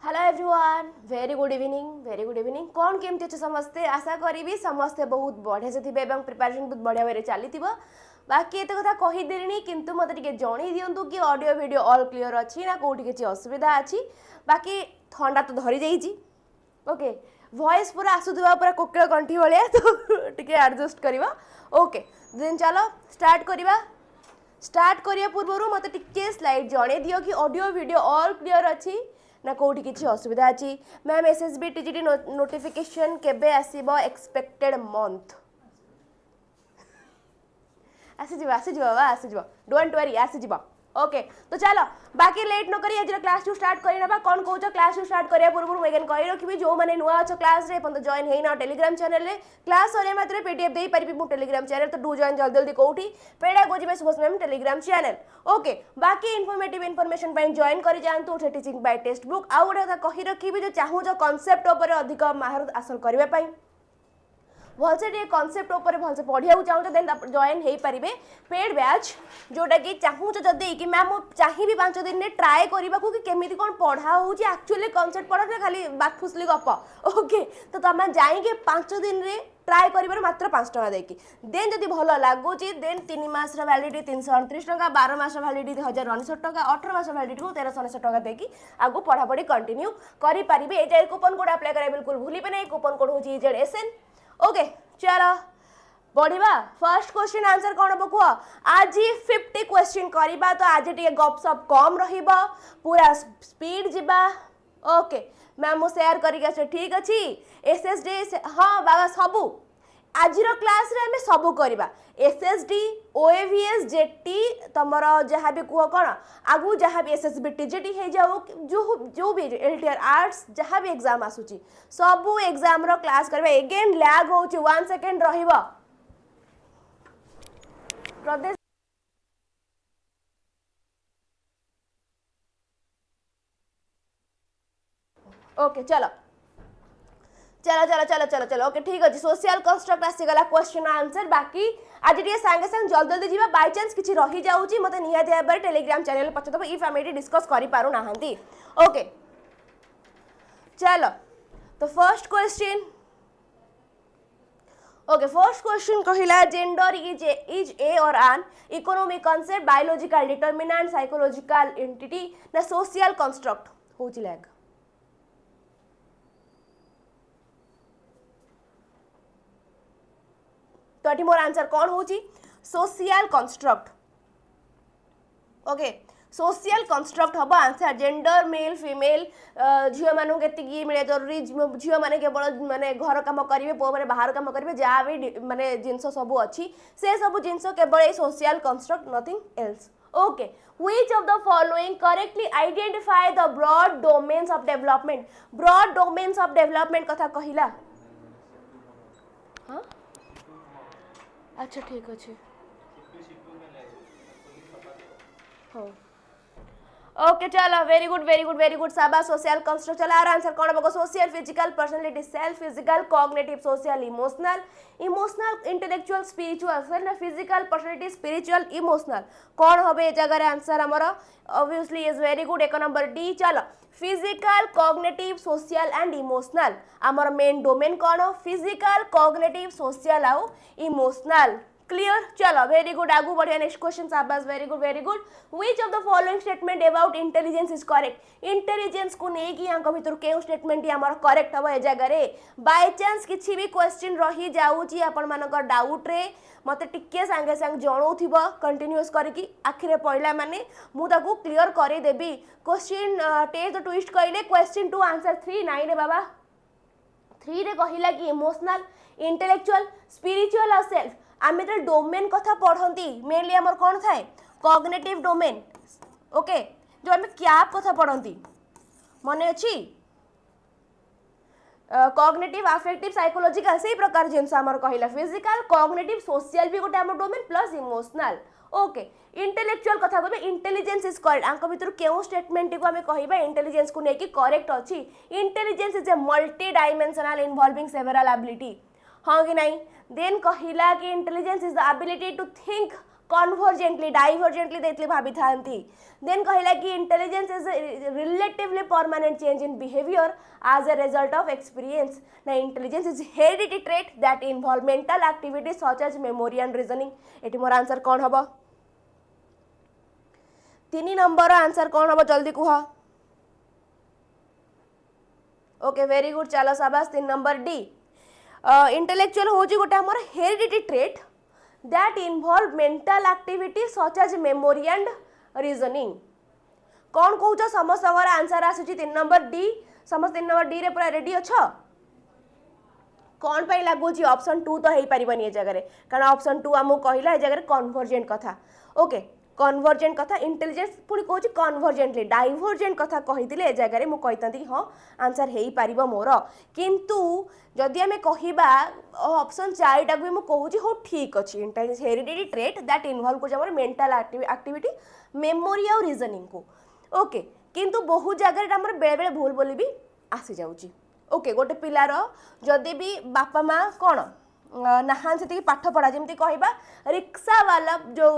Hello everyone very good evening कौन केमती अच्छे समस्ते आशा करी समस्ते बहुत बढ़िया से थे प्रिपरेशन बहुत बढ़िया भाई चली बाकी एत कथा कहीदेनी किंतु मत जन दिंतु कि ऑडियो वीडियो ऑल क्लियर अच्छी ना कौटी किसी असुविधा अच्छी बाकी थंडा तो धरी जाइए ओके वॉइस पूरा आसुवा पूरा कोकिल कंठी भाया तो टे एडजस्ट करवा ओके देन चलो स्टार्ट करिया पूर्व मत टिके स्लाइड जन दियो कि ऑडियो वीडियो ऑल क्लियर अच्छी ना कौटी किसी असुविधा अच्छी मैम एसएसबी टीजीटी नोटिफिकेशन केबे आसीबो एक्सपेक्टेड मंथ आसीज डोंट वरी आसीज ओके तो चलो बाकी लेट न करी आज क्लास टू स्टार्ट करना कौन कौच क्लास टू स्टार्ट करिया पूर्व मुझे कही रखी जो मैंने नुआ अच्छ क्लास रे तो जॉइन होना टेलीग्राम चैनल रे क्लास सरिया मात्र पीडीएफ दे पारि मु टेलीग्राम चैनल तो डू जॉइन जल्दी जल्दी कौटी पेडागोजी में Subhash ma'am Telegram channel okay बाकी इनफॉर्मेटिव इनफॉरमेशन पाइन जॉइन कर जांतु टीचिंग बाय टेस्ट बुक आउ गोटे कथा कही रखी जो चाहूँ कॉन्सेप्ट उपर अधिक महारत हासिल करने भलसे टे कॉन्सेप्ट उपर भलसे पढ़िया चाहूँ देन जॉइन हो पारे पेड बैच जोटा कि चाहूँ जदि कि मैम मुझे चाहिए 5 दिन में ट्राए करने को कि केमी कौन पढ़ा हो एक्चुअली कॉन्सेप्ट पढ़ा खाली बात फुसली गप ओके तो तुम जाइए 5 दिन में ट्राए कर मात्र 5 टका देकी देन जदि भल लगुच देन 3 मास वैलिडिटी 329 टका 12 मास वैलिडिटी 1069 टका 18 मास वैलिडिटी को 1369 टका देकी आगु पढ़ापढ़ी कंटिन्यू करेंगे ये कूपन कोड अप्लाई करें बिल्कुल भूलिए नहीं कूपन कोड हूँ 𝐂𝐸𝐻𝑆N ओके चलो बढ़िया फर्स्ट क्वेश्चन आंसर कौन हम कह आज 50 क्वेश्चन करवा तो आज टे गपसप कम रहिबा पूरा स्पीड जीवा ओके मैम मु शेयर करके ठीक अच्छी एसएसडी हाँ बाबा सबू आज क्लास रे हमें सबू करवा एसएसडी ओएवीएस जेटी तमर जहाँ भी कह कौन आगु जहाँ भी एसएसबी टीजीटी हो जाओ जो भी LTR आर्ट्स जहाँ भी एग्जाम आसूची सबू एग्जाम रो क्लास करवा एगेन लैग हो 1 सेकेंड रहिबा प्रदेश ओके चलो चलो चलो चलो चलो चलो ओके ठीक अच्छे सोशल कंस्ट्रक्ट आसीगला क्वेश्चन आंसर बाकी आज टे सांगे सांगे जल्दी जल्दी जीवा बाय चांस किसी रही जाऊँगी मत निहाती भाव टेलीग्राम चैनल पचारब इफ आम ये डिस्कस करि पारु नाहंती ओके चलो तो first question okay first question कहला जेंडर इज ए और an economic concept biological determinant psychological entity ना सोशल कंस्ट्रक्ट होची लैग तो ये मोर आंसर कौन हो social construct okay social construct हम आंसर जेंडर मेल फीमेल झील मानू के मिले जरूरी झील मैंने केवल माने घर कम करेंगे पु मैंने बाहर कम करेंगे जहाँ भी माने जिनस सब अच्छी से सब जिनस केवल social construct nothing else okay which of the following correctly identify the broad domains of development कथा कहिला हाँ अच्छा ठीक अच्छे हाँ ओके चलो वेरी गुड साबा सोशल कंस्ट्रक्ट चला आंसर कौन हम social physical personality self physical cognitive social emotional intellectual spiritual physical personality spiritual emotional कौन हम ये जगह आंसर आमर obviously is very good 1 number D चलो physical cognitive social and emotional आमर मेन डोमेन कौन फिजिकल कॉग्निटिव सोशल आउ emotional clear चलो वेरी गुड आगू बढ़िया नेक्स्ट क्वेश्चन शाबाश very good which of the following statement about intelligence is correct intelligence को लेकिन यहाँ भर क्यों स्टेटमेंट आम करेक्ट हम ए जगह बाय चांस किसी भी क्वेश्चन रही जाऊँगी आपण मानकर डाउट रे मत टिके सांगे सांगे जनाऊब कंटिन्यूअस करके आखिरे पढ़ला माने मुझे क्लीयर करदेवी क्वेश्चन टेस्ट द ट्विस्ट कहले क्वेश्चन 2 आंसर 3 नाइन रे बाबा 3 रे कहला कि इमोशनल इंटेलेक्चुअल स्पिरिचुअल और सेल्फ आम जो डोमेन कथा पढ़ती मेनली आमर कौन थाए कॉग्निटिव डोमेन ओके जो आम कैप कथा पढ़ती मन अच्छी कॉग्निटिव अफेक्टिव साइकोलॉजिकल से प्रकार जिनस आमर कहला फिजिकल कॉग्निटिव सोशल भी गोटे आम domain plus emotional okay intellectual कथा कहबे इंटेलिजेंस इज करेक्ट आंक भितर केउ स्टेटमेंट को आम कहबा इंटेलिजेंस को लेकिन करेक्ट अच्छी intelligence is a multidimensional involving several ability हाँ कि नहीं देन कहला कि intelligence is the ability to think convergently divergently देतली भाभी थांती देन कहला कि intelligence is relatively permanent change in behaviour as a result of experience na intelligence is hereditary trait that involve mental activities such as memory and reasoning eighty मोर answer कौन हबो 3 number answer कौन हबो जल्दी कुह okay very good चलो शाबाश 3 number D intellectual होजी गोटे हमर heredity trait that involve mental activity such as memory and reasoning कौन कहूछ समस्त आंसर आसुची 3 नंबर डी समस्त 3 नंबर डी रे पूरा रेडी अच्छा कौन पे लगुच ऑप्शन 2 तो हो पारिबनी ए जगह कारण ऑप्शन 2 आमको कहला ए जगह कन्वर्जेंट कथा ओके कन्वर्जेंट कथा इंटेलिजेंस पुणी कहूँ कन्वर्जेंटली डाइवर्जेंट कथा कही ए जगह मुझे कही हाँ आंसर हो पार मोर किंतु जदि आम कहवा ऑप्शन 4 टाक भी मुझे कहूँ हाँ ठीक अच्छे intelligence heredity trait that involve कर मेंटल एक्टिविटी मेमोरी और रीजनिंग को ओके किंतु बहुत जगह बेले बेले भूल बोली भी आसी जाऊँगी ओके गोटे पिलार जदि भी बापा माँ कौन नहान से पाठ पढ़ा जमी कहवा रिक्शा वाला जो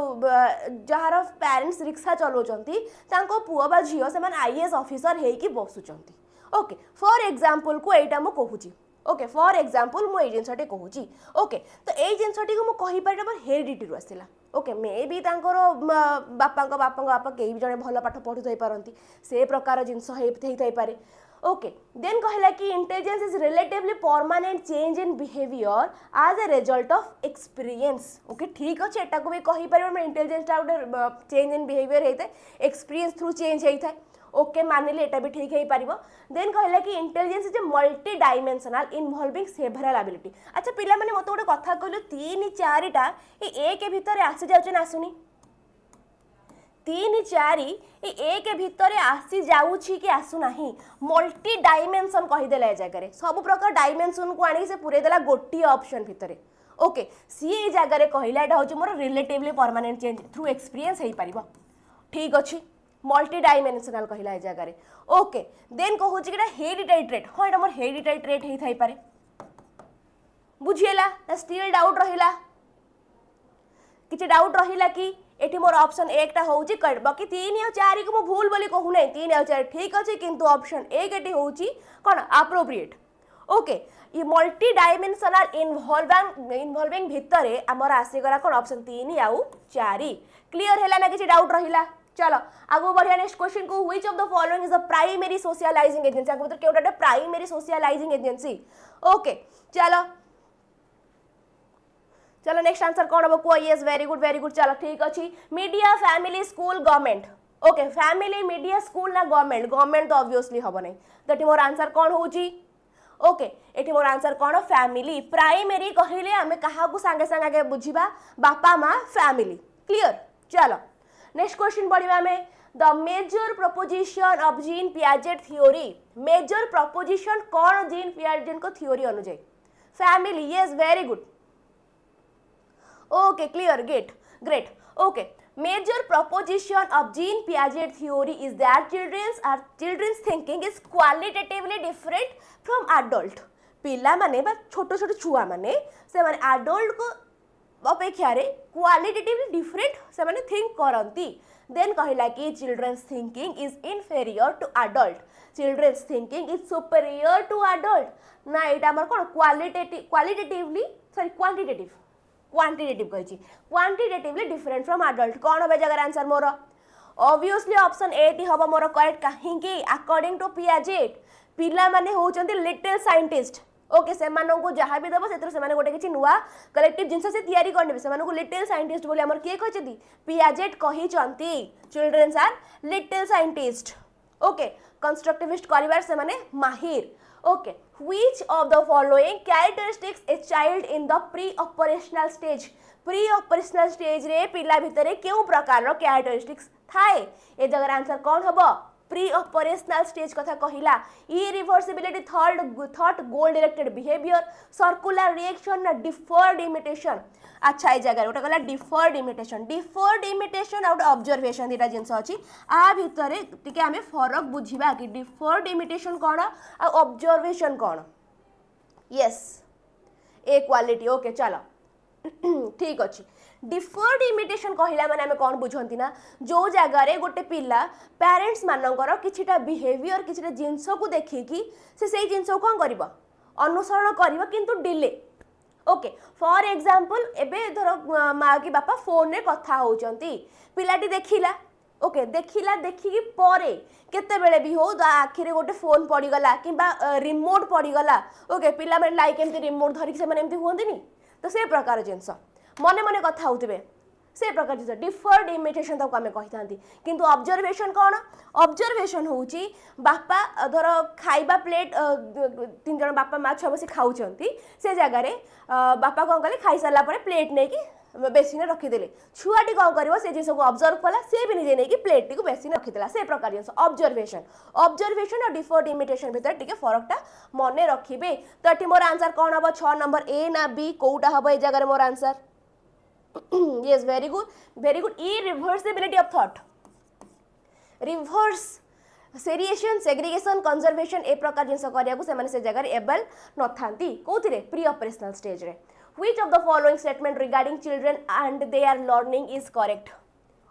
जार पेरेंट्स रिक्शा चलाउछंती तांको पुओ बा झियो से आईएएस ऑफिसर हेकी बसुचंती ओके फॉर एग्जांपल को एटा मु कहूची ओके फॉर एग्जांपल मु ए जिनसटे कहूची ओके तो ए जिनसटी को मु कहि पारे हमर हेरिडिटी रु आसिला ओके मे भी तांकर बापा केही भी जने भल पाठ पढ़ु थई पारंती से प्रकार जिनस हेई थई पारे ओके देन कहला कि intelligence is relatively permanent change in behaviour as a result of experience okay ठीक अच्छे एटा को भी कहि पारे इंटेलिजेंस टा गोटे चेंज इन बिहेवियर हेइते एक्सपीरियंस थ्रू चेंज हेइଥାଏ ओके मानिले एटा भी ठीक हेइ पारिबो देन कहला कि intelligence is a multidimensional involving several ability अच्छा पिला माने मते गोटे कथा कहलो 3 4 टा ए के भीतर आसी जाउछ ना आसुनी 3 4 एक भितर आसी जाऊँगी कि आसुना मल्टी डायमेंशन कहीदेला जगह सब प्रकार डायमेंशन को आनी से पूरेदेला गोटे ऑप्शन भितर ओके सी जगह कहला यहाँ हूँ मोर relatively permanent change through experience हो पार ठीक अच्छे मल्टी डायमेंशनल कहला ए जगह ओके देन कहूँ कि हेरिडिटरी ट्रेट हाँ यहाँ मोर हेरिडिटरी ट्रेट हो पारे बुझीला ना स्टिल डाउट रहिला किसी डाउट रहिला कि एटी मोर ऑप्शन 1 टा होउची बाकी 3 और 4 को मु भूल बोली कहू नै 3 और 4 ठीक अच्छे किंतु ऑप्शन 1 एटी होउची कोन एप्रोप्रिएट ओके ये मल्टी डायमेंशनल इन्वॉल्विंग भितरे हमर आसी गला कोन ऑप्शन 3 आउ 4 क्लियर हैला ना किसी डाउट रहिला चलो आगो बढ़िया नेक्स्ट क्वेश्चन को which of the following is a primary socialising agency आगो मतलब केउटा प्राइमरी सोशलाइजिंग एजेंसी ओके चलो चलो नेक्स्ट आंसर कौन हम को यस वेरी गुड चलो ठीक अच्छी media family school government okay family media school ना गवर्नमेंट तो ऑब्वियसली हम नहीं तो मोर आंसर कौन होची ओके एटी मोर आंसर कौन फैमिली प्राइमरी कहले आमे कहा को संगे संगे आगे बुझिबा बापा माँ फैमिली क्लियर चलो नेक्स्ट क्वेश्चन पढ़िबा में the major proposition of Jean Piaget theory major proposition कौन जीन पियाजेट को थ्योरी अनुଯାयी family yes very good okay clear great okay major proposition of Jean Piaget theory is that children's thinking is qualitatively different from adult पिला माने बा छोटो छोटो छुआ माने से माने adult को अपेक्षा रे qualitatively different से माने think करंती then कहला कि children's thinking is inferior to adult children's thinking is superior to adult ना एटा हमर कोन क्वांटिटेटिव कही क्वांटिटेटिवली डिफरेंट फ्रॉम एडल्ट कौन हम जगह आंसर मोर ऑब्वियसली ऑप्शन 8 हम मोर करेक्ट कहीं अकॉर्डिंग टू पियाजेट पिला माने होचंती लिटिल साइंटिस्ट ओके से मानन को जहां भी दबो सेतर से माने गोटे किछि नुवा कलेक्टिव जिंस से तयारी करने से मानन को लिटिल साइंटिस्ट बोली हमर के कहचती पियाजेट कही चंती children's are little scientist okay constructivist करिवार से माने माहिर okay which of the following characteristics a child in the pre-operational stage रे पिला भितरे केउ प्रकार रो characteristics थाए ए जगह आंसर कौन हबो प्री ऑपरेशनल स्टेज कथा कहिला इरिवर्सिबिलिटी थॉट गोल डायरेक्टेड बिहेवियर सर्कुलर रिएक्शन ना डिफर्ड इमिटेशन अच्छा ए जगह गोटे कहला डिफर्ड इमिटेशन आउट ऑब्जर्वेशन दीटा जिनस अछि आ भितरे टिके आमे फरक बुझिबा कि डिफर्ड इमिटेशन कोन आ ऑब्जर्वेशन कोन यस ए क्वालिटी ओके चलो ठीक अछि डिफर्ड इमिटेशन कहला माने आमे कोन बुझंती ना जो जगह रे गोटे पिला पेरेंट्स मानकर किछिटा बिहेवियर किछिटा जिंस को देखिकी से जिंस को कोन करबो अनुसरण करबो किंतु डिले ओके फॉर एग्जांपल एबे धर माँ की बापा फोन रे कथा होचंती पिलाटी देखिला ओके देखिला देखिकी परे केते बेले भी हो आखिरे गोटे फोन पड़ी गला किंबा रिमोट पड़ी गला ओके पिला माने लाइक एमती रिमोट धरिक से माने एमती होंदिनी तो से प्रकार जिंस मने मने कथा होतिबे से प्रकार जिंस डिफर्ड इमिटेशन तक आमे कहि थांती किंतु ऑब्जर्वेशन कोन ऑब्जर्वेशन होउची बापा धर खाइबा प्लेट तीन जन बापा माँ छुआ बसी खाउचंती से जगह रे बापा कोन कले खाई साला परे प्लेट नै की बेसिन रखीदे छुआटी कौन कर से जिस ऑब्जर्व कला से भी निजे नहीं कि प्लेट टी बेसिन रखीदेला से प्रकार जिन ऑब्जर्वेशन ऑब्जर्वेशन और डिफर्ड इमिटेशन भितर टिके फरकटा मने रखिबे तो एठी मोर आंसर कौन हम 6 नंबर ए ना बी कोउटा हबो ए जगह मोर answer yes very good irreversibility of thought reverse seriation segregation conservation ए प्रकार जिन करिया को से माने से जगह एबल नथांती कोथिरे प्री ऑपरेशनल स्टेज रे Which of the following statement regarding children and their learning is correct?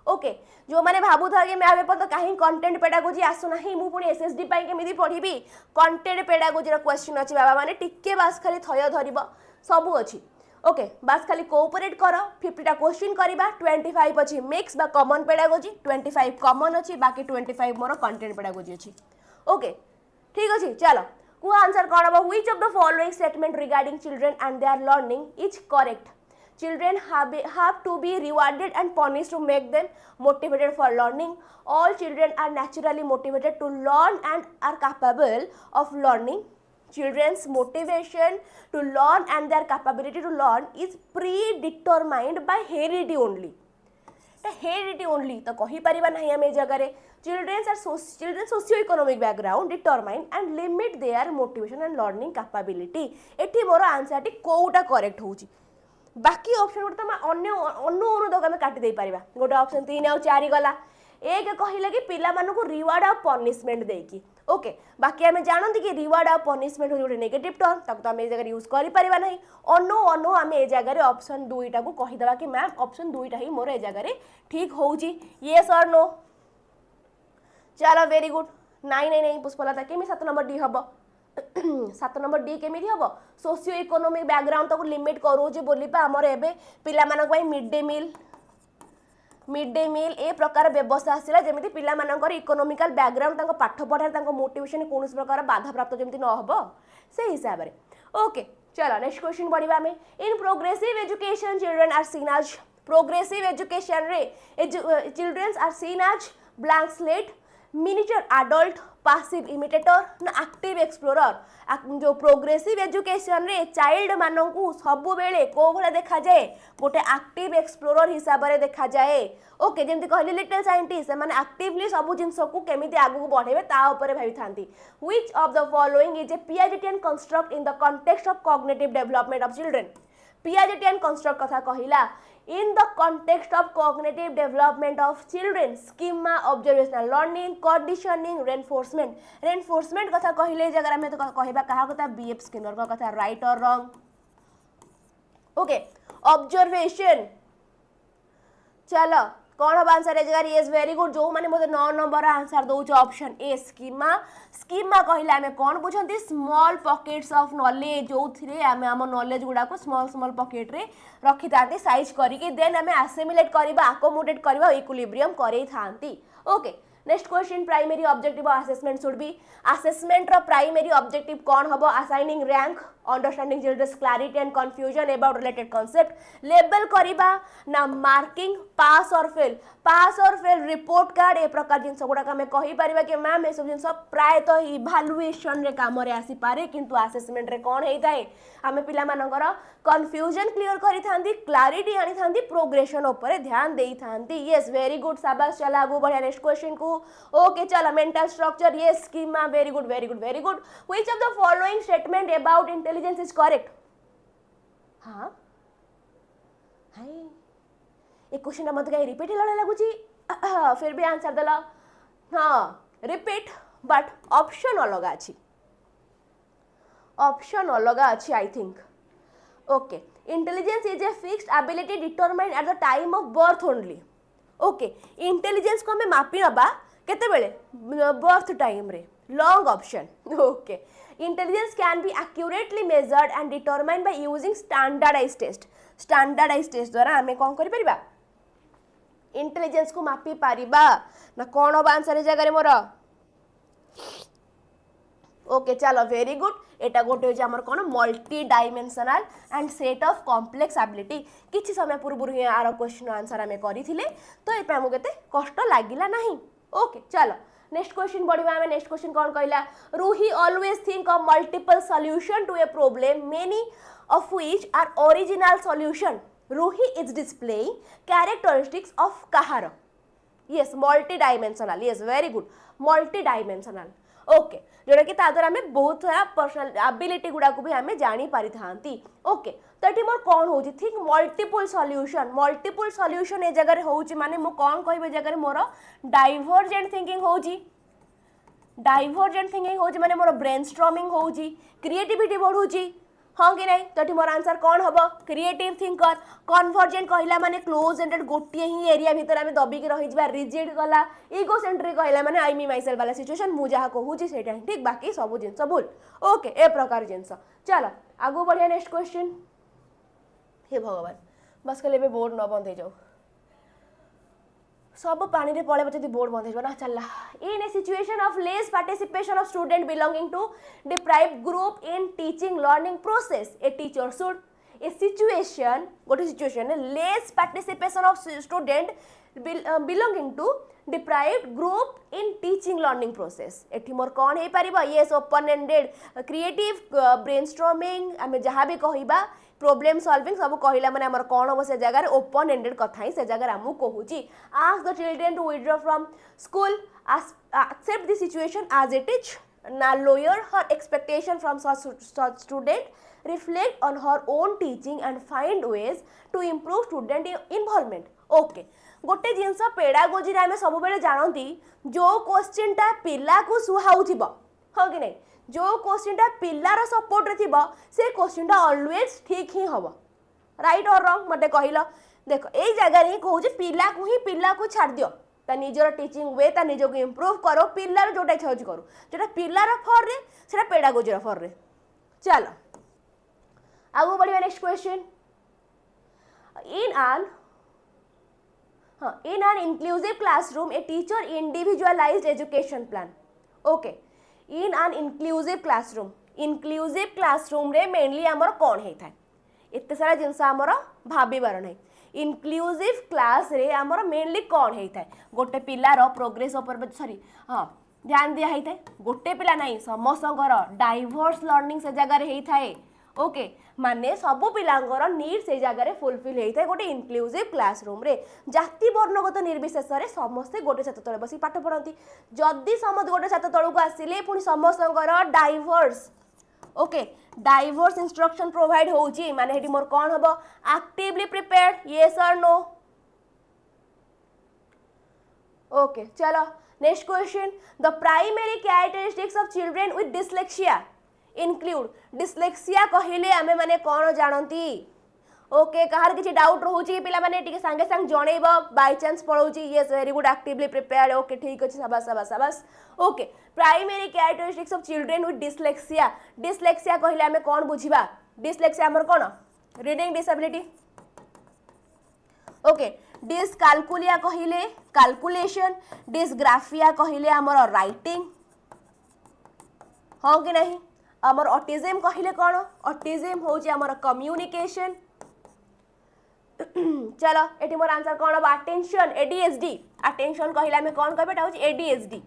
Okay जो मैंने भाबु था कि मैं आबे पर तो कहीं कंटेंट पेडागोजी आसु नाही मु पुणी एसएसडी पाई केमिति पढिबी कंटेंट पेडागोजी रो क्वेश्चन अछि बाबा माने टिके बास खाली थय धरिबो सब अछि ओके बास खाली कोऑपरेट करो 50 टा क्वेश्चन करबा 25 अछि मिक्स बा कॉमन पेडागोजी 25 कॉमन अछि बाकी 25 मोर कंटेंट पेडागोजी अछि ओके ठीक अछि चलो को आंसर कौन हम which of the following statement regarding children and their learning is correct children have to be rewarded and punished to make them motivated for learning all children are naturally motivated to learn and are capable of learning children's motivation to learn and their capability to learn is predetermined by heredity only heredity only तो कहि परिबा नहीं हम ए जगह रे children socio economic background determine and limit their motivation and learning capability एठी मोर answer T कोउटा correct होउची बाकी option good तो अन्य अनुदक हम काटी दे परिबा गोटे ऑप्शन 3 और 4 गला एक कहिले कि पिला मानु को रिवार्ड और पनिशमेंट देकी ओके बाकी हमें जानती कि रिवार्ड और पनिशमेंट हो गोटे नेगेटिव टर्म तक तो हम ए जगह यूज करि परिबा नहीं अनो हम ए जगह रे ऑप्शन 2 टा को कहि दबा कि मैम ऑप्शन 2 टा ही मोर ए जगह रे ठीक होउची यस और नो चलो वेरी गुड नहीं पुष्पलता केमी 7 नंबर डी हबो 7 नंबर डी केमी हबो सोशियो इकोनॉमिक बैकग्राउंड तक लिमिट करू जे बोली पा हमर एबे पिला मानक पई मिड डे मील ए प्रकार व्यवस्था आसिला जेमिति पिला मानकर इकोनॉमिकल बैकग्राउंड तांको पाठ पढ़ा तांको मोटिवेशन कोनस प्रकार बाधा प्राप्त जेमिति न हबो से हिसाब रे ओके चलो नेक्स्ट क्वेश्चन पढिबा हमें in progressive education children are seen as progressive education रे children are seen as blank slate miniature adult passive imitator ना एक्टिव एक्सप्लोरर जो प्रोग्रेसिव एजुकेशन रे चाइल्ड मानकू सब बेले को भले देखा जाए गोटे एक्टिव एक्सप्लोरर हिसाब रे देखा जाए ओके जेमति कहली लिटिल साइंटिस्ट माने एक्टिवली सब जिंस को केमिति आगु बढ़ेबे ता ऊपर भाबी थांती which of the following is a Piagetian construct in the context of cognitive development of children Piagetian construct कथा कहिला in the context of cognitive development of children schema observational learning conditioning reinforcement कथा कहिले जगह हमें तो कहबा कहा कथा बीएफ स्किनर का कथा राइट और रॉन्ग ओके ऑब्जर्वेशन चलो कौन हम आंसर जगह यस वेरी गुड जो माने मोते 9 नंबर आंसर दउछ ऑप्शन ए स्कीमा कहिला हमें कौन बुझंती स्मॉल पॉकेट्स ऑफ नॉलेज जो थिरे हमें हम नॉलेज गुडा को स्मॉल पॉकेट रे रखि थांती साइज करी के देन हमें असेमिलेट करबा अकोमोडेट करबा इक्विलिब्रियम करै थांती okay next question primary objective assessment should be assessment रो प्राइमरी ऑब्जेक्टिव कौन हबो assigning rank understanding children's clarity and confusion about related concept label करिबा ना मार्किंग पास और फेल रिपोर्ट कार्ड ए प्रकार जिंस गुडा हमें कहि परिबा कि मैम ए सब जिंस प्राय तो इवैल्यूएशन रे काम रे आसी पारे किंतु असेसमेंट रे कोन हेइ थाए हमें पिला मानकर कंफ्यूजन क्लियर करि थांती क्लैरिटी आनी थांती प्रोग्रेशन ऊपर ध्यान देई थांती यस वेरी गुड शाबाश चला आगु बढ़िया नेक्स्ट क्वेश्चन को ओके चला mental structure yes schema very good which of the following statement about intelligence is correct हां हाय एक क्वेश्चन मत कहीं रिपीट होला लागुची फिर भी आंसर दला हां रिपीट बट ऑप्शन अलग अछि I think okay intelligence is a fixed ability determined at the time of birth only okay intelligence को हमें मापी नबा केते बेले बर्थ टाइम रे long option okay intelligence can be accurately measured and determined by using standardised test द्वारा आमे कोन करि परिबा इंटेलिजेंस को मापी पारिबा ना कोन अब आंसर जगह मोर ओके चलो वेरी गुड एटा गोटे होची हमर कोन multi dimensional and set of complex ability किछि समय पूर्व ही आरो क्वेश्चन आंसर हमें करिथिले तो ए पे केते कष्ट लागिला नाही ओके चलो नेक्स्ट क्वेश्चन बढ़िबा हमें नेक्स्ट क्वेश्चन कोन कहला Ruhi always think of multiple solution to a problem many of which are original solution Ruhi is displaying characteristics of कहार yes multi dimensional yes very good multi dimensional okay जोटा कि तादर हमें बहुत सारा personal ability गुडा को भी हमें जानी पारि थांती ओके तो एटी मोर कोन होची थिंक मल्टीपल सॉल्यूशन ए जगह रे होची माने मो कोन कहबे जगह रे मोर डाइवर्जेंट थिंकिंग होची माने मोर ब्रेनस्टॉर्मिंग होची क्रिएटिविटी बढ़ुची हाँ कि नहीं तो मोर आंसर कौन हम क्रिएटिव थिंकर कन्वर्जेंट कहला माने क्लोज एंडेड गोटे ही एरिया भितर आम दबिक रही रिजिड गला इगोसेंट्रिक कहला माने आई मी माइसेल्फ वाला सिचुएशन मु जहाँ कहूँ सेटा ठीक बाकी सब जिनस भूल ओके ए प्रकार जिनस चलो आगु बढ़िया नेक्स्ट क्वेश्चन हे भगवान बस खाली बोर्ड न बंद हो जाओ सब पानी रे पड़े जब बोर्ड बंद हो ना चलला in a situation of less participation of student belonging to deprive group in teaching learning process a teacher should a situation गोटे situation less participation of student belonging to deprived group in teaching learning process एठी मोर कौन हे परिबा yes open ended creative brainstorming आमे जहाँ भी कहिबा problem solving सब कहला माने हमर कोन हो से जगह ओपन एंडेड कथा ही से जगह हमु कहूची ask the children to withdraw from school except the situation as it is ना lower her expectation from such student reflect on her own teaching and find ways to improve student involvement okay गोटे जिनस pedagogy रे हमें सब बेले जानती जो question टा पिला को सुहाउथिबो हो कि नहीं जो क्वेश्चन टा पिलार सपोर्ट रे थिबो से क्वेश्चन टा ऑलवेज ठीक ही हबो राइट और रॉन्ग मते कहिलो देखो एई जगह रे कहू जे पिला को छाड़ दियो ता निजर टीचिंग वे ता निजो को इंप्रूव करो पिलार जोटा इच्छा होची करो जेटा पिलार फॉर रे सेटा पेडागोजी रो फॉर रे चलो आगो बढ़िया next question in an inclusive classroom a teacher individualized education plan okay in an inclusive classroom रे मेनली हमर कोन हे थाए एते सारा जिंस हमर भाबीबार नै inclusive class रे हमर मेनली कोन हे थाए गोटे पिलार प्रोग्रेस ऊपर सॉरी हां ध्यान दिया हे थाए गोटे पिला नै समस्तकर डाइवर्स लर्निंग से जगह रे हे थाए ओके माने सबु पिलांगर नीड से जगह फुलफिल होता है गोटे इनक्लूसिव क्लासरूम रे जाति वर्णगत निर्विशेष रे समस्ते गोटे छात तले बसी पाठ पढ़ती जदि समस्त गोटे छात तल को आसिले पुणी समस्तंकर diverse okay diverse instruction provide होउची माने हेडी मोर कोन हबो एक्टिवली प्रिपेयर्ड यस और नो ओके चलो next question the primary characteristics of children with dyslexia include dyslexia कहले आमे माने कोन जानती ओके कहार किछि डाउट रहउची पिला माने टिके संगे संग जणेबो बाय चांस पळौची yes very good actively prepared okay ठीक अछि शाबाश okay primary characteristics of children with dyslexia कहले आमे कोन बुझिबा डिसलेक्सिया हमर कोन रीडिंग डिसेबिलिटी ओके डिसकाल्कुलिया कहले कैलकुलेशन डिसग्राफिया कहले हमर राइटिंग हो कि नहीं आमर ऑटिज्म कहले कौन ऑटिज्म होची आमर कम्युनिकेशन चलो एटी मोर आंसर कौन अब अटेंशन एडीएचडी अटेंशन कहले हमें कौन कहबे एटा होची ADHD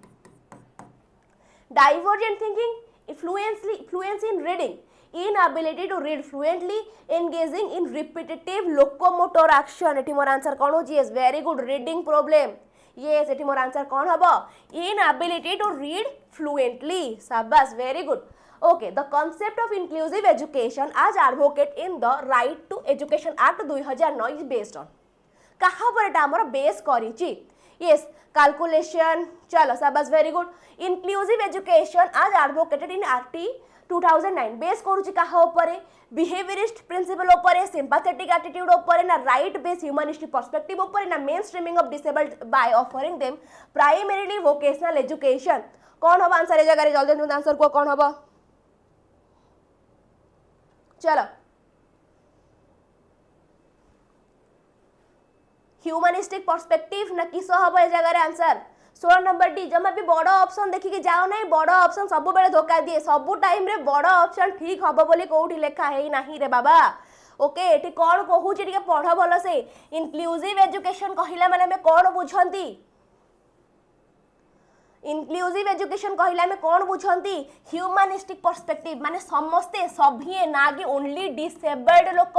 divergent thinking fluency in reading inability to read fluently engaging in repetitive locomotor action एटी मोर आंसर कौन होची yes very good reading problem yes एटी मोर आंसर कौन हबो inability to read fluently शाबाश very good okay the concept of inclusive education as advocate in the right to education act 2009 is based on कहा पर एटा हमर बेस करिची यस कैलकुलेशन चलो शाबाश very good inclusive education as advocated in act 2009 base करूची काहा उपरे behaviourist principal उपरे sympathetic attitude उपरे ना राइट बेस ह्यूमनिस्टिक पर्सपेक्टिव उपरे ना main streaming of disabled by offering them primarily vocational education कौन हम आंसर ए जगह रे जल्दी जल्दी आंसर को कौन हम चलो ह्यूमनिस्टिक पर्सपेक्टिव ना किस हम ए जगह रे आंसर 16 नंबर डी जमा भी बड़ ऑप्शन देखिए जाओ ना बड़ ऑप्शन सब बेले धोखा दिए सब टाइम रे बड़ ऑप्शन ठीक हम बोली कोठी लेखा है नहीं रे बाबा ओके एठी कौन कहूँ टिके पढ़ भल से इनक्लूसिव एजुकेशन कहला माने हमें कौन बुझंती इनक्लूसिव एजुकेशन कहला में कौन बुझंती ह्यूमनिस्टिक पर्सपेक्टिव माने समस्ते सभी ना कि ओनली डिसेबल्ड लोक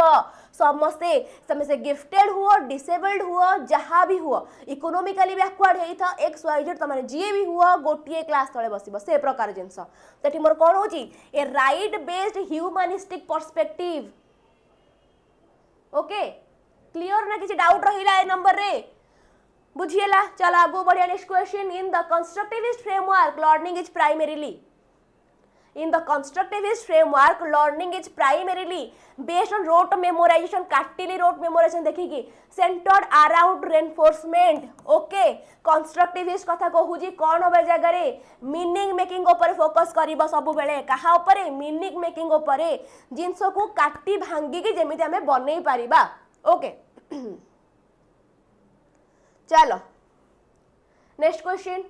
समस्ते तमे से गिफ्टेड हुआ डिसेबल्ड हुआ जहाँ भी हुआ इकोनॉमिकली बैकवर्ड होता एक्स वाई जेड तमाने जी भी हुआ गोटे क्लास तले बसिब से प्रकार जिनस तो मोर कौन हो a right based humanistic perspective okay clear ना किसी डाउट रहिला ए नंबर रे बुझिएला चल आगो बढ़िया next question in the constructivist framework learning is primarily in the constructivist framework learning is primarily based on rote memorization काटिली rote memorization देखिए centered around reinforcement okay constructivist कथा कहूजी कौन होबे जगह रे मीनिंग मेकिंग ऊपर फोकस करिबा सब बेले कहा ऊपर मीनिंग मेकिंग ऊपर जिंस को काटी भांगी की जेमिति हमें बनै परिबा ओके चलो next question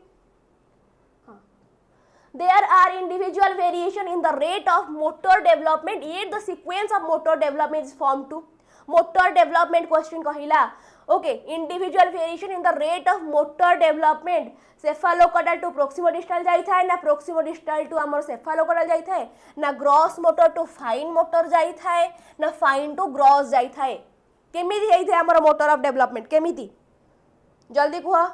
there are individual variation in the rate of motor development yet the sequence of motor development is formed to motor development question कहला okay individual variation in the rate of motor development cephalocordal to proximodistal जाई थाए ना proximodistal to हमर cephalocordal जाई थाए ना gross motor to fine motor जाई थाए ना fine to gross जाई थाए केमिति हेई थाए हमर motor of development केमिति जल्दी कुहा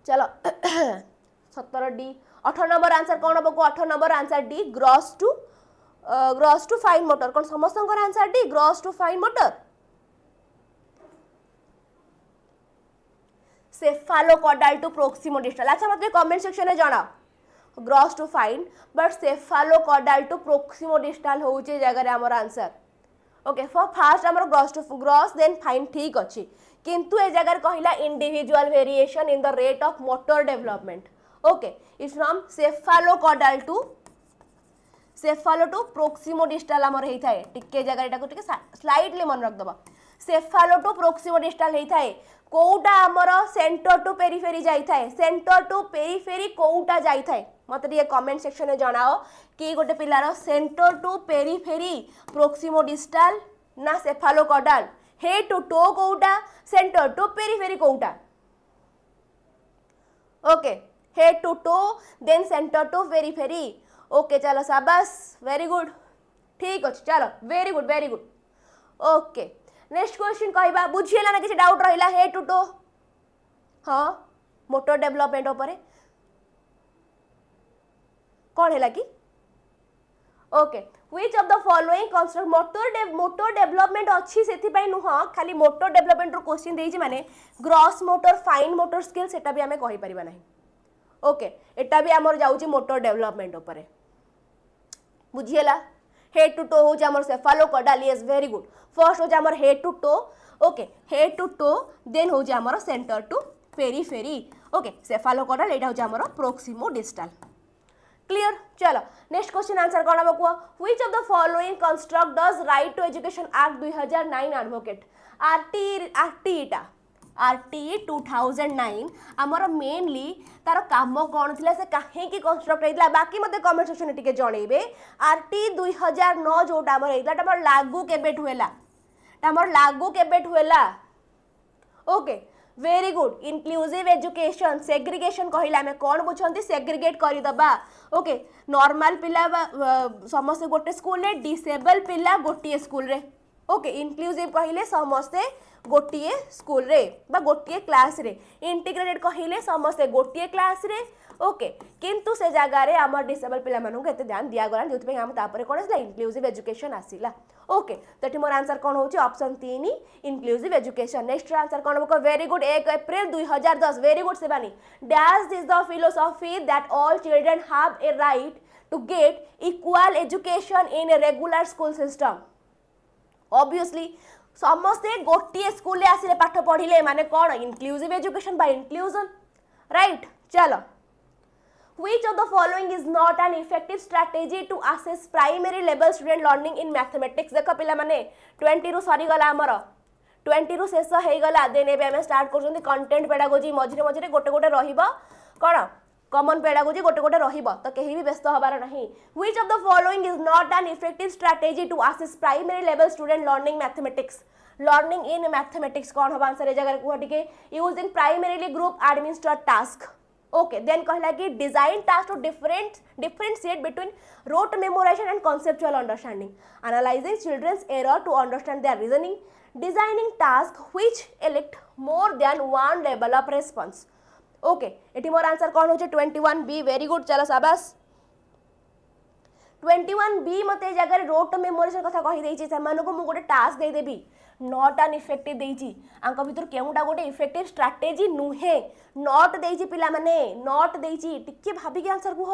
चलो 17 डी 18 नंबर आंसर कौन हम को 18 number answer D gross to fine motor कौन समस्त answer D gross to fine motor cephalocaudal to proximodistal अच्छा मतलब कमेंट सेक्शन में जनाओ gross to fine but cephalocaudal to proximodistal होचे जगह हमर आंसर ओके फॉर फास्ट हमर ग्रॉस देन फाइन ठीक अच्छी किंतु ए जगह कहला individual variation in the rate of motor development okay it's from cephalocaudal to proximodistal हमर हेई थाए टिके जगह एटा को टिके स्लाइडली मन रख दबा सेफालो टू प्रोक्सिमोडिस्टल हेई थाए कोउटा हमर सेंटर टू पेरिफेरी जाई थाए सेंटर टू पेरिफेरी कोउटा जाई थाए मते ये कमेंट सेक्शन में जणाओ कि गोटे पिलार सेंटर टू पेरिफेरी प्रोक्सिमोडिस्टल ना सेफालोकॉर्डाल हेड टू टो कोउटा सेंटर टू पेरिफेरी कोउटा okay head to toe then center to periphery okay चलो शाबाश वेरी गुड ठीक अच्छे चलो very good okay next question कहबा बुझिएला ना किसी डाउट रहिला हेड टू टो हाँ मोटर डेवलपमेंट ऊपर कौन है कि okay which of the following construct motor development अच्छी सेति पई नुह खाली motor development रो क्वेश्चन देई माने gross motor fine motor skill सेटा भी हमें कहि परिबा नाही ओके एटा भी हमर जाउची motor development ऊपर बुझिएला head to toe हो हमर cephalocaudal yes very good first हो हमर head to toe okay head to toe then हो हमर center to periphery okay cephalocaudal एटा हो हमर proximodistal क्लियर चलो नेक्स्ट क्वेश्चन आंसर कौन हम को which of the following construct does right to education act 2009 advocate RT 2009 हमर मेनली तार काम कौन थिला से काहे की कंस्ट्रक्ट हेतला बाकी मते कमेंट सेक्शन टिके जणैबे आरटी 2009 जोटा हमर हेतला हमर लागू केबेट हुएला okay very good inclusive education segregation कहला में कौन बुझंती सेग्रीगेट करि दबा ओके नॉर्मल पिला समस्त गोटे स्कूल रे डिसेबल पिला गोटे स्कूल रे ओके इनक्लूसिव कहले समस्त गोटे स्कूल रे बा गोटे क्लास रे इंटीग्रेटेड कहले समस्त गोटे क्लास रे ओके किंतु से जगह रे हमर डिसेबल पिला मानु केते ध्यान दिया गला जोति पे हम तापरे कोन आसला इनक्लूसिव एजुकेशन आसिला ओके तो ये मोर आंसर कौन होची option 3 inclusive education next answer कौन हो very good 1 April 2010 very good Shivani dash is the philosophy that all children have a right to get equal education in a regular school system obviously समस्ते गोटे school आसिले पाठ पढ़िले माने कौन inclusive education by inclusion right चलो Which of the following is not an effective strategy to assess primary level student learning in mathematics देख पिला माने 20 रु सरी गला हमर 20 रु शेष हे गला देन एबे हम स्टार्ट करछन कंटेंट पेडागोजी मझिरे मझिरे गोटे गोटे रहिबो कोन कॉमन पेडागोजी गोटे गोटे रहिबो तो केही भी व्यस्त हबार नहीं Which of the following is not an effective strategy to assess primary level student learning mathematics learning in mathematics कौन हो आंसर ए जगह को हटिके using primarily group administered task okay then कहला कि design task to differentiate between rote memorisation and conceptual understanding analysing children's error to understand their reasoning designing task which elect more than one level of response okay एटी मोर answer कौन हो 21B very good चलो शाबाश 21B मते जगह road memorisation कथा कहि देछि सेमानको मु गोटे task they Devi not an effective देछि आंक भितर केउटा गोटे इफेक्टिव स्ट्रैटेजी नुहे नॉट देछि पिला माने नॉट देछि टिके भाबी के आंसर कुह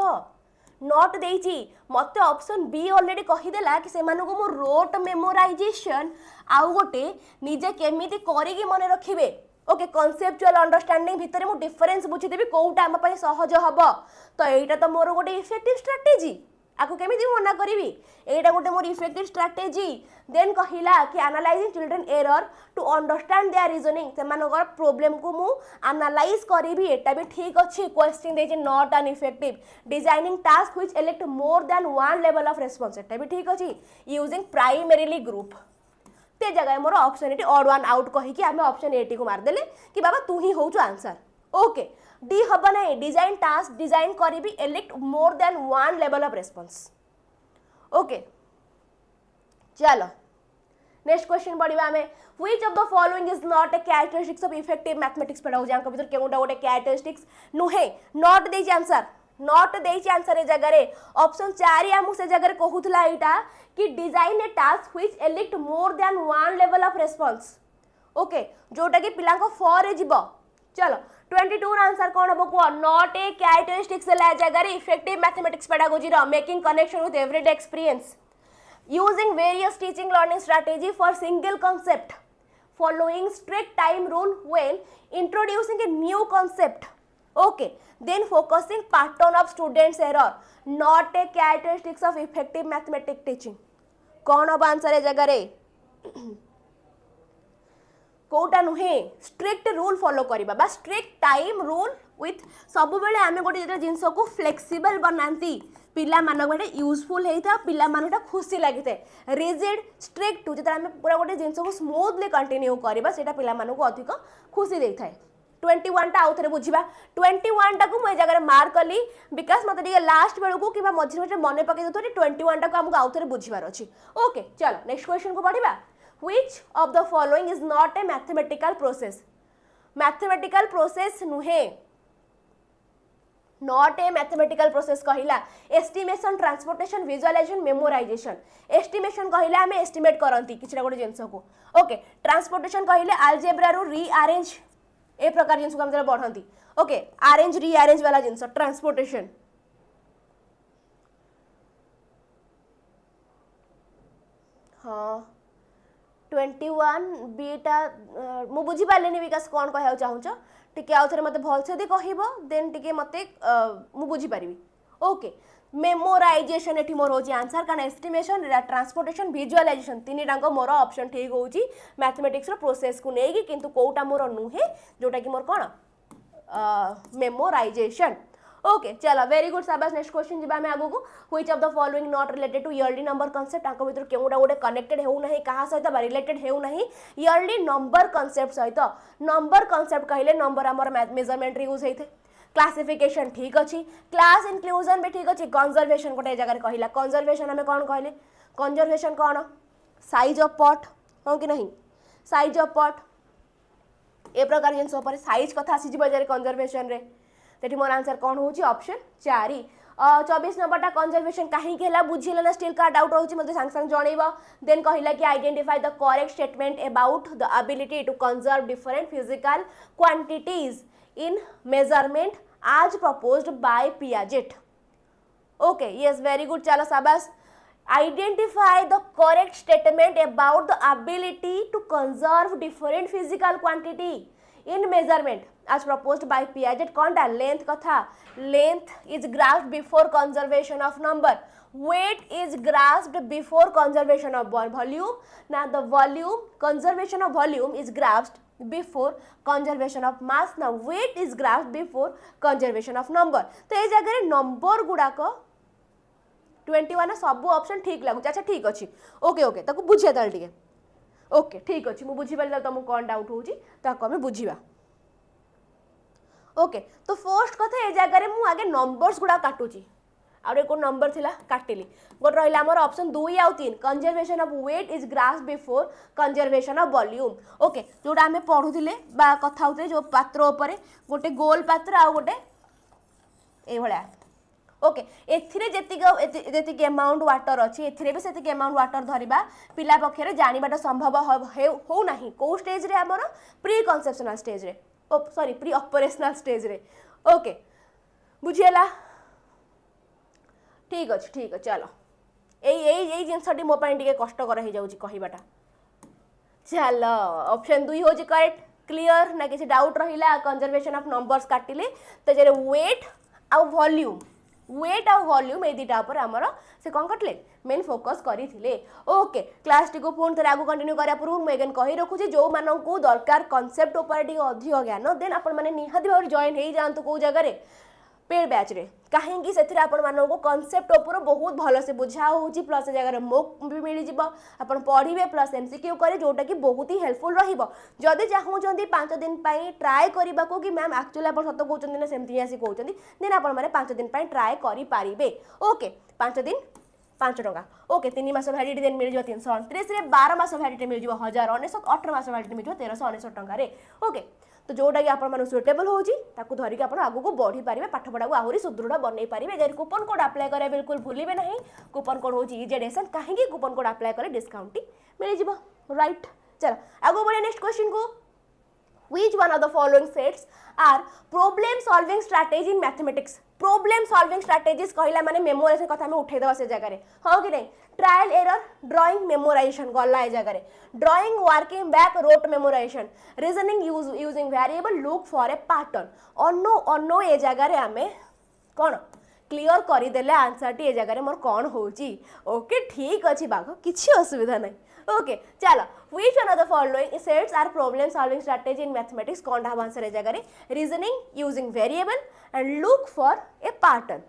नॉट देछि मते ऑप्शन बी ऑलरेडी कहि देला कि सेमानको मो रोट मेमोराइजेशन आउ गोटे निजे केमिति करिकि मने रखिबे ओके कॉन्सेप्चुअल अंडरस्टैंडिंग भितर मु डिफरेंस बुझि देबी कोउटा हम पई सहज हबो तो एटा तो मोर गोटे इफेक्टिव स्ट्रैटेजी आको केमिति मना करिवि एटा गोटे मोर इफेक्टिव स्ट्रैटेजी देन कहिला कि analyzing children error to understand their reasoning सेमानकर प्रॉब्लम को मु एनालाइज करिवि एटा भी ठीक अछि क्वेश्चन देछि not an effective designing task which elect more than one level of response एटा भी ठीक अछि यूजिंग प्राइमरीली ग्रुप ते जगह मोर ऑप्शन एटी ऑड वन आउट कहि कि हमें ऑप्शन एटी को मार देले कि बाबा तू ही होछु आंसर ओके डी हब नहीं डिजाइन टास्क डिजाइन करी elect more than one level of response okay चलो नेक्स्ट क्वेश्चन पढ़िबा हमें which of the following is not a characteristics of effective mathematics pedagogy आंक भीतर केउटा गोटे कैरेक्टरिस्टिक्स नुहे नॉट देछि आंसर नॉट देछि आंसर ए जगह रे ऑप्शन 4 हमु से जगह रे कहूतला एटा कि design A task which elect more than one level of response okay जोटा कि पिला को 4 रे जिवो चलो 22 आंसर कौन हम को नॉट ए कैरेक्टरिस्टिक्स ला जगह इफेक्टिव मैथमेटिक्स पेडागोजी रो making connection with everyday experience using various teaching learning strategy for single concept following strict time rule when introducing a new concept okay then focusing pattern of students error not a characteristics of effective mathematics teaching कौन हम answer ए जगह रे कोटा नुहे strict rule follow करिबा बा strict time rule with सब बेले आमे गोटे जेटा जिंस को फ्लेक्सिबल बनांती पिला मानक बेटे यूजफुल हेता पिला मानटा खुशी लागिते रिजिड स्ट्रिक्ट जेटा आमे पूरा गोटे जिंस को स्मूथली कंटिन्यू करिबा सेटा पिला मानक अधिक खुशी देई थाए 21 टा आउथरे बुझिबा 21 टा को मैं जगह मार्क कली बिकॉज़ मते दिगे लास्ट बेलू को किबा मझिर मझिर मने पके दतो 21 टा को हमको आउथरे बुझिबार अछि ओके चलो नेक्स्ट क्वेश्चन को पढिबा Which of the following is not a mathematical process? Mathematical process नुहे not a mathematical process कहिला estimation, transportation, visualization, memorization. estimation कहिला हमें estimate करंती किछरा गोटे जिंस को ओके transportation कहिले algebra रो rearrange ए प्रकार जिंस को हम जरा बढ़ंती ओके arrange rearrange वाला जिंस transportation हाँ 21 बीटा मु बुझी पालेनी विकास कोन कहया चाहूछ टिके आउ थरे मते भल से दे कहिबो देन टिके मते मु बुझी पारिबी ओके मेमोराइजेशन एठी मोर होची आंसर कारण एस्टिमेशन ट्रांसपोर्टेशन विजुअलाइजेशन तीन टांग मोर ऑप्शन ठीक होची मैथमेटिक्स रो प्रोसेस को नेगी किंतु कोटा मोर नुहे जोटा कि मोर कोन मेमोराइजेशन ओके चलो वेरी गुड शाबाश नेक्स्ट क्वेश्चन जिबा में आगु को which of the following not related to early number concept आंक भीतर केउडा गोटे कनेक्टेड हेउ नाही कहा सहित बा रिलेटेड हेउ नाही ईयरली नंबर कांसेप्ट सहित नंबर कांसेप्ट कहिले नंबर हमर मेजरमेंट यूज हेथे क्लासिफिकेशन ठीक अछि क्लास इंक्लूजन भी ठीक अछि कंजर्वेशन गोटे जगह कहिला कंजर्वेशन हमें कोन कहले conservation cone size of pot हो कि नहीं साइज ऑफ पॉट ए प्रकार जिंस ऊपर साइज कथा आसी जिबा जरे कंजर्वेशन रे तेठी मोर आंसर कोन होची ऑप्शन 4 24 नंबरटा कंजर्वेशन कहीं बुझीले ना स्टिल का डाउट रोचे मते सांग सांग जणैबो देन कहिला कि identify the correct statement about the ability to conserve different physical quantities in measurement as proposed by Piaget. Okay, yes, very good. चलो शाबाश. Identify the correct statement about the ability to conserve different physical quantity in measurement as proposed by Piaget. कौन टा length कथा length is grasped before conservation of number. Weight is grasped before conservation of volume. Now the volume conservation of volume is grasped before conservation of mass. Now weight is grasped before conservation of number. तो ये जगह number गुड़ाक 21 सब option ठीक लगुच. अच्छा ठीक अच्छी okay okay ताको बुझिया ताल टिके ओके ठीक अच्छी मु बुझी पाली तुमको कौन डाउट होची ताको हमें बुझिबा. ओके तो फर्स्ट कथा ये जगह मु आगे नंबर्स गुड़ा काटुची आउे को नंबर थिला काटिली गोटे रहा आमर ऑप्शन 2 आउ 3 conservation of weight is grasp before conservation of volume. Okay जोटा आम पढ़ुले कथा होते जो पात्र उपरे गोटे गोल पात्र आ गोटे ए भलिया. ओके एथिरे जेतिक अमाउंट वाटर अच्छी एथिरे भी सेतिक अमाउंट वाटर धरिबा पिला पक्षरे जानिबाटा संभव हो नाही को स्टेज रे हमर प्री कन्सेप्शनल स्टेज रे सॉरी प्री ऑपरेशनल स्टेज रे. ओके बुझियला ठीक अच्छे ठीक अच्छे. चलो यही जिनसटी मो टे कष्टर हो कहवाटा. चलो ऑप्शन 2 हो करेक्ट क्लियर ना किसी डाउट रहा कंजर्वेशन ऑफ नंबर्स काटिले तो जे वेट आउ वॉल्यूम वेट आउ वॉल्यूम ये दुटा पर आमर से कौन कटले मेन फोकस करते. ओके क्लास टी को पुणी थे आगे कंटिन्यू करा पूर्व मुझे कही रखुच्छी जो मानू दरकार कनसेप्ट उपर अधिक ज्ञान देन आप निहाती भाव जॉइन हो जातु कौ जगह पेड बैच रे कहीं से कनसेप्ट उपर बहुत भल से बुझा हो प्लस जगह मोक भी मिल जाव आप पढ़े प्लस एमसीक्यू करे जोटा कि बहुत ही हेल्पफुल रही चाहूँगी 5 दिन ट्राए करने को कि मैम एक्चुअली आप सत कहते ना सेमती आसी कहते देन आप 5 दिन ट्राए करें. ओके 5 दिन 5 टका. ओके 3 मास भैलिडिटी देन मिल 329 रे 12 मास भैलिडिटी मिल 1099 18 मास भैलिडिटी मिल 1399 टका. ओके तो जोटा कि आप सुटेबल होची ताकू धरिक आप आगू को बढ़ी पारे पाठ पढ़ा को आहरी सुदृढ़ बनई पारे. कूपन कोड अप्लाई करें बिल्कुल भूलिए ना. कूपन कोड हूँ ईजेडेसन कहीं कूपन कोड अप्लाई करें डिस्काउंट मिल जाव राइट. चलो आगू बढ़े नेक्स्ट क्वेश्चन को. Which one of the following sets are problem solving strategy in mathematics? Problem solving strategies कहला माने मेमोराइजेशन कथा में उठे दवा से जगह रे हां कि नहीं. ट्रायल एरर ड्राइंग मेमोराइजेशन गला है जगह रे drawing working back rote memorization reasoning using variable look for a pattern अनो ये जगह रे हमें कौन क्लियर करदेले आंसर टी ये जगह रे मोर कौन होची. ओके ठीक अच्छी बाघ किसी असुविधा नहीं. ओके चलो which one of the following sets are problem solving strategy in mathematics कौन ढाब आंसर है जगह रे reasoning using variable and look for a pattern.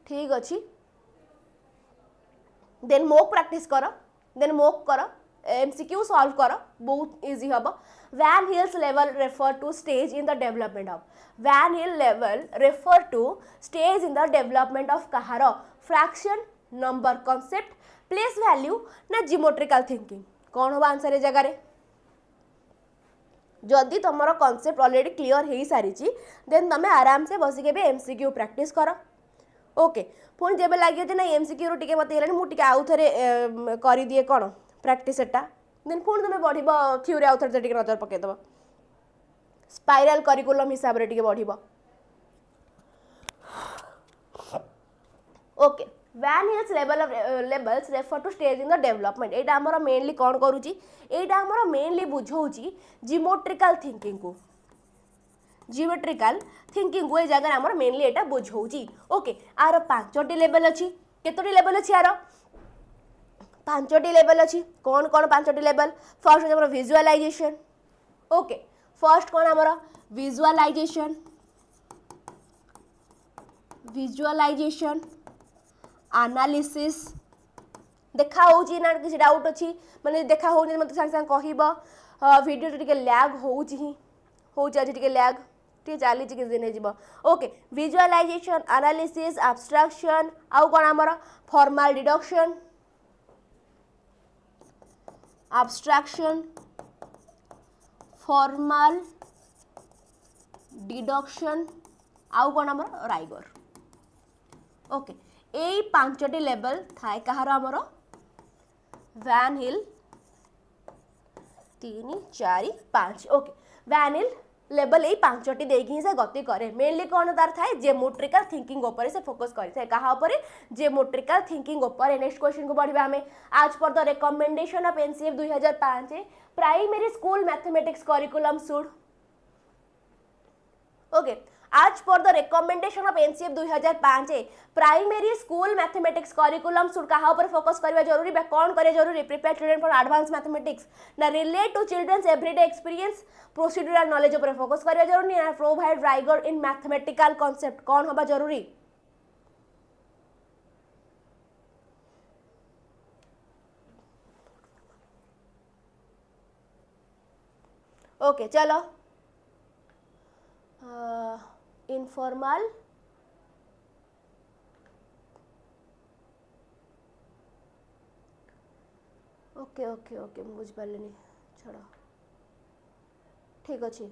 ठीक अच्छी देन मोक प्रैक्टिस कर देन मोक कर एमसीक्यू सॉल्व कर बहुत इजी हम. Van Hill's level refer to stage in the development of Van Hill level refer to stage in the development of Kahar fraction number concept place value ना geometrical thinking कौन होगा answer है जगह रे. जदि तुमर कॉन्सेप्ट ऑलरेडी क्लियर हो सारी देन तुम आराम से बसिके भी एमसीक्यू प्रैक्टिस कर. ओके पुणी जब लगे ना एमसीक्यू टे मत मुझे आउ थे कर दिए कौन प्रैक्टिस एटा देन पुणी तुम बढ़ थ्योरी आउ थे नजर पकईदेव स्पाइराल करिकुलम हिसाब से बढ़. Okay Van Hill's levels refer to stage in the development. एटा हमर मेनली कौन करूची एटा हमर मेनली बुझौची जियोमेट्रिकल थिंकिंग को ये जगह हमर mainly Etah बुझौची. Okay are 5टी level अच्छी केतोटी लेवल अच्छी आर 5टी लेवल अच्छी कौन कौन 5टी लेवल. फर्स्ट हमर विजुअलाइजेशन. ओके फर्स्ट कौन हमर विजुअलाइजेशन एनालिसिस देखा होची ना किसी डाउट अच्छी माने देखा हो मत संग संग कहब वीडियो टिके लैग होची आज टिके लैग टे चली कि दिन जीव. ओके विजुअलाइजेशन एनालिसिस एब्स्ट्रैक्शन आउ कौन आमर formal deduction abstraction formal deduction आउ कौन आमर राइगर ओके यही पांचटी लेवल थाए कहार आमर वैन हिल 3 4 5 ओके वैन हिल लेवल यही पांचटी देखी से गति करे मेनली कौन तार थाए जियोमेट्रिकल थिंकिंग ऊपर से फोकस करे कहा ऊपर जियोमेट्रिकल थिंकिंग ऊपर नेक्स्ट क्वेश्चन को बढ़िबा हमें आज पर the recommendation of NCF 2005 primary school mathematics curriculum should okay आज पर the recommendation of NCF 2005 primary school mathematics curriculum should कहा ऊपर फोकस करबा जरूरी बा कौन करे जरूरी prepare student for advance mathematics ना relate to children's everyday experience procedural knowledge ऊपर फोकस करबा जरूरी ना provide rigour in mathematical concept कौन होबा जरूरी ओके चलो इनफॉर्मल ओके ओके ओके बुझ पारे छाड़ ठीक अच्छे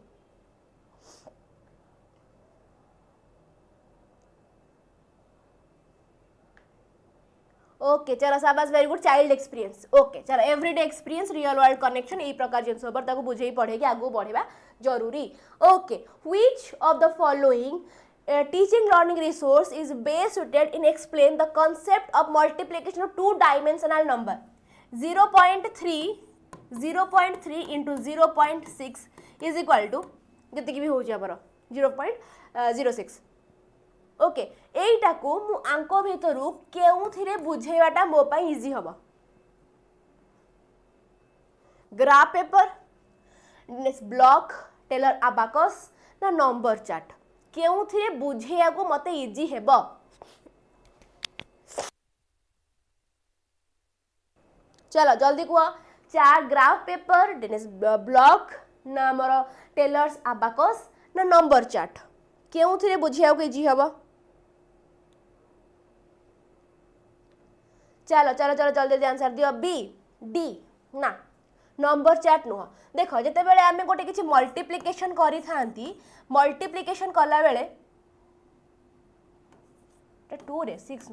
ओके चलो शाबाश very good child experience okay चलो everyday experience real world connection यही प्रकार जिनस बुझे पढ़े आगू बढ़ेगा जरूरी okay which of the following teaching learning resource is best suited in explain the concept of multiplication of two dimensional number 0.3 into 0.6 is equal to जति भी होची हमर 0.06 ओके एटा को मु आंक भितरु केउथिरे बुझेबाटा मो पई इजी हबो graph paper block Taylor abacus ना नंबर चार्ट केउथिरे बुझेया को मते इजी हेबो चलो जल्दी कुआ चार ग्राफ पेपर ब्लॉक ना हमर टेलर्स अबाकस ना नंबर चार्ट केउथिरे बुझेया को इजी हेबो चलो चलो चलो जल्दी जल्दी आंसर दियो बी डी ना नंबर चार्ट नुह देख जिते बेले आमे गोटे किछि मल्टीप्लिकेशन करी थांती मल्टीप्लिकेशन कला बेले 2 रे 6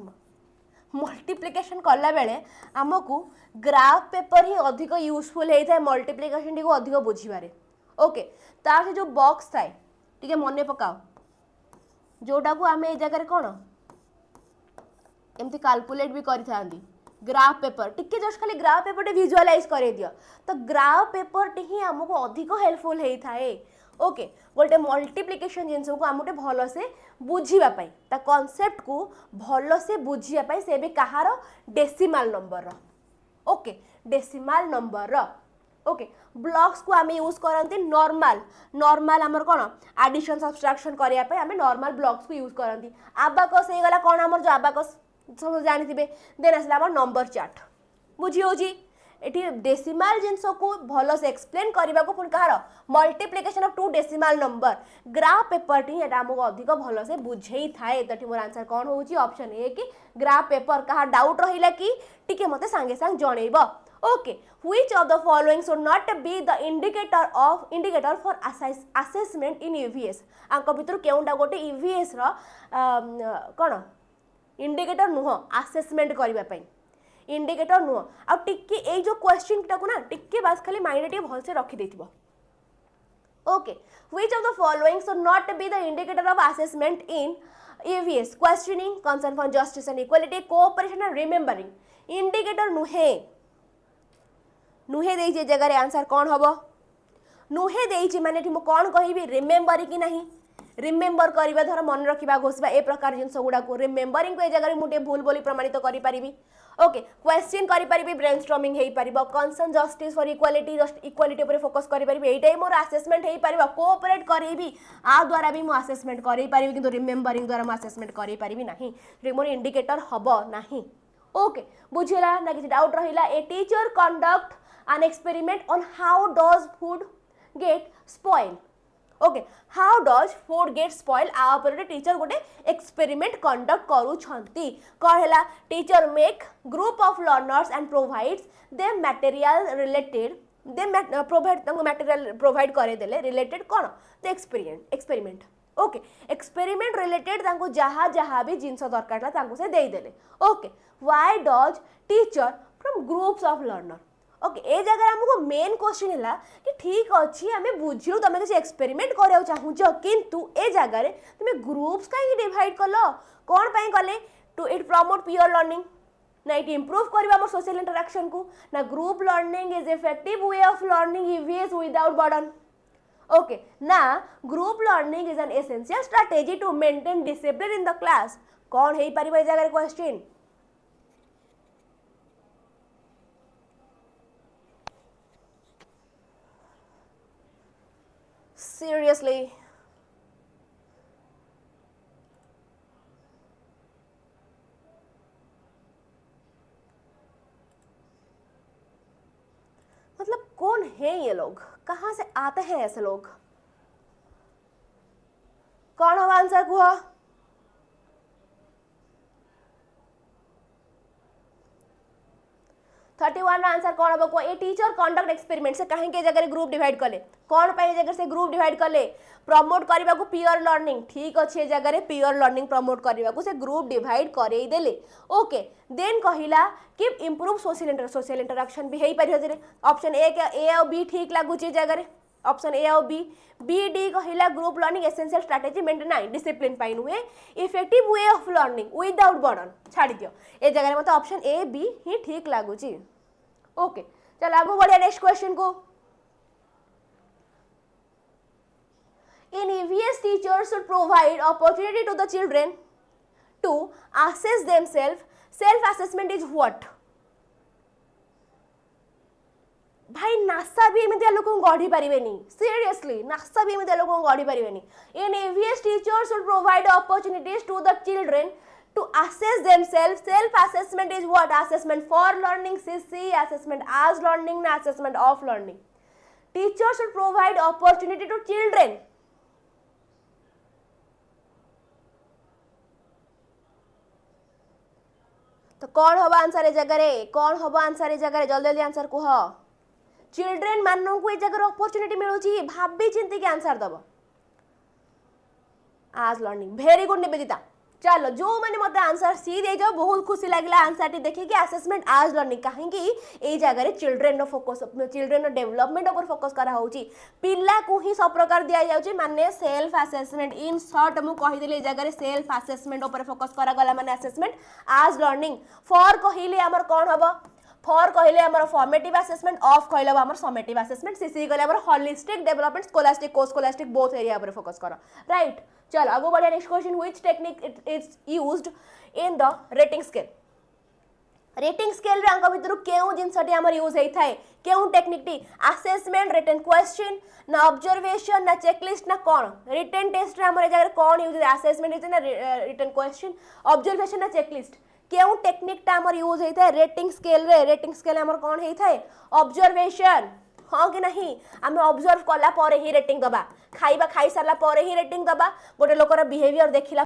मल्टीप्लिकेशन कला बेले आमको ग्राफ पेपर ही अधिक यूजफुल होई थाए मल्टीप्लिकेशन को अधिक बुझिबारे ओके तार से जो बॉक्स थाए टिके मने पकाओ जोटा को आमे ए जगह रे कोन एमती कैलकुलेट भी करी थांती ग्राफ पेपर टिके जस्ट खाली ग्राफ पेपर टे विजुअलाइज करे दियो तो ग्राफ पेपर टे ही हमको अधिक हेल्पफुल हेई थाए ओके गोटे मल्टीप्लिकेशन जिनस को आमुटे भलो से बुझीबा पई ता कांसेप्ट को भलो से बुझिया पई से भी कहार decimal number okay decimal number okay blocks को आमे यूज करंती नॉर्मल नॉर्मल हमर कोन एडिशन सब्ट्रैक्शन करिया पई आमे नॉर्मल ब्लॉक्स को यूज करंती अबाकस हे गला कोन हमर जो अबाकस सब जानी थिबे देन असला हमर नंबर चार्ट बुझियो जी एठी डेसिमल जिंस को भलो से एक्सप्लेन करबा को पुन कहार multiplication of two decimal number graph paper टी एटा हमको अधिक भलो से बुझेई थाए तठी मोर आंसर कोन होउची ऑप्शन ए कि ग्राफ पेपर कहा डाउट रहिला कि टिके मते संगे संग जणेबो okay which of the following should not be the indicator for assessment in EVS आंक भितर केउंडा गोटे ईवीएस रो कोन इंडिकेटर नुह असेसमेंट करबा पई इंडिकेटर नुह आ टिके ए जो क्वेश्चन टाको ना टिके बास खाली माइंड टे भल से रखी देथिबो okay which of the following should not be the indicator of assessment in EVS questioning concern for justice and equality cooperation and remembering indicator नुहे देई जे जगह रे आंसर कोन हबो नुहे देई जे माने मु कोन कहिबी रिमेंबर कि नहीं रिमेंबर करबा धर मन रखिबा घोषबा ए प्रकार जिंस गुडा को रिमेंबरिंग को ए जगह रे मुटे भूल बोली प्रमाणित करि परिबी ओके क्वेश्चन करि परिबी ब्रेनस्टॉर्मिंग हेई परिबो concern justice for equality just equality ऊपर फोकस करि परिबी एटाई मोर असेसमेंट हेई परिबो कोऑपरेट करिबी आ द्वारा भी मु असेसमेंट करि परिबी किंतु रिमेंबरिंग द्वारा मु असेसमेंट करि परिबी नाही रे मोर इंडिकेटर हबो नाही ओके बुझिला ना कि डाउट रहिला a teacher conduct an experiment on how does food get spoiled okay how does food get spoil आ ऊपर टीचर गोटे एक्सपेरिमेंट कंडक्ट करू छंती कौन हैला teacher make group of learners and provides them material related दे provide material provide करे देले रिलेटेड कौन तो एक्सपेरिमेंट ओके एक्सपेरिमेंट रिलेटेड जहाँ जहाँ भी जिनस दरकार था से देदेले okay why does teacher from groups of learner okay ए जगह हमको मेन क्वेश्चन है कि ठीक अच्छी आम बुझलु तुम किसी एक्सपेरिमेंट करा चाहूच किंतु ए जगह तुम ग्रुप्स कहीं डिवाइड कल कौन पाई कले to it promote peer learning ना इट इम्प्रूव कर सोशल इंटरेक्शन को ना group learning is effective way of learning EVS without burden okay ना group learning is an essential strategy to maintain discipline in the class कौन है पारिबो ए जगह question seriously मतलब कौन है ये लोग कहाँ से आते हैं ऐसे लोग कौन होगा आंसर कुह 31 आंसर कौन हम को ए टीचर कंडक्ट एक्सपेरिमेंट से कहीं के जगह ग्रुप डिवाइड कले कौन पाई जगह से ग्रुप डिवाइड कले प्रमोट करने को पियर लर्निंग ठीक अच्छे जगह पियर लर्निंग प्रमोट करने को से ग्रुप डिवाइड करई देले ओके देन कहिला कि इंप्रूव सोशल इंटरेक्शन भी हेई पारि ऑप्शन ए और बी ठीक लागुची जगह ऑप्शन ए और बी डी कहिला group learning essential strategy maintain नाइ डिसिप्लिन पाइन हुए effective way of learning without burden छाड़ी दियो ए जगह मत ऑप्शन ए बी ही ठीक लागुची ओके चल आगो बढ़िया नेक्स्ट क्वेश्चन को इन EVS teachers should provide opportunity to the children to assess themselves. Self assessment is what? भाई नासा भी एमती लोक गढ़ी पारे सीरियसली नासा भी एमती लोक गढ़ी पारे इन EVS teachers should provide opportunities to the children to assess themselves. Self assessment is what? Assessment for learning, CC, assessment as learning, na assessment of learning. Teachers should provide opportunity to children. तो कौन होगा answer ए जगह कौन होगा answer ए जगह जल्दी जल्दी आंसर कुह चिल्ड्रेन मानन को ए जगह अपॉर्चुनिटी मिलुची भाबी चिंती के आंसर दब आज लर्निंग वेरी गुड निवेदिता चलो जो मैंने मत आंसर सी दे जाओ बहुत खुशी लगे आंसर टी देखिए कि असेसमेंट आज लर्निंग कहीं ए जगह चिल्ड्रेन रो फोकस चिल्ड्रेन रो डेवलपमेंट ऊपर फोकस करा होची पिल्ला को ही सब प्रकार दिया जाउची माने सेल्फ असेसमेंट इन शॉर्ट मु कहि देले ए जगह सेल्फ असेसमेंट ऊपर फोकस करा गला माने असेसमेंट आज लर्निंग फॉर कहिले हमर कोन हबो फॉर कहले हमर फॉर्मेटिव असेसमेंट ऑफ कहले हमर समेटिव असेसमेंट सीसी कहले हमर होलिस्टिक डेवलपमेंट स्कोलास्टिक को स्कोलास्टिक बोथ एरिया पर फोकस करो राइट चल आगो बढ़िया next question which technique it is used in the rating scale रे अंक भितर केउ जिंसटी हमर यूज हेई थाए केउ टेक्निक टी असेसमेंट रिटन क्वेश्चन ना ऑब्जर्वेशन ना चेकलिस्ट ना कोन रिटन टेस्ट रे हमर जगह कोन यूज असेसमेंट इज ना रिटन क्वेश्चन ऑब्जर्वेशन ना चेकलिस्ट केउ टेक्निक टा हमर यूज हेई थाए रेटिंग स्केल हमर कोन हेई थाए ऑब्जर्वेशन हाँ कि नहीं आम ऑब्जर्व कला पर ही रेटिंग दबा खाइबा खाई सारा पर ही रेटिंग दबा गोटे लोकर बिहेवियर देखिला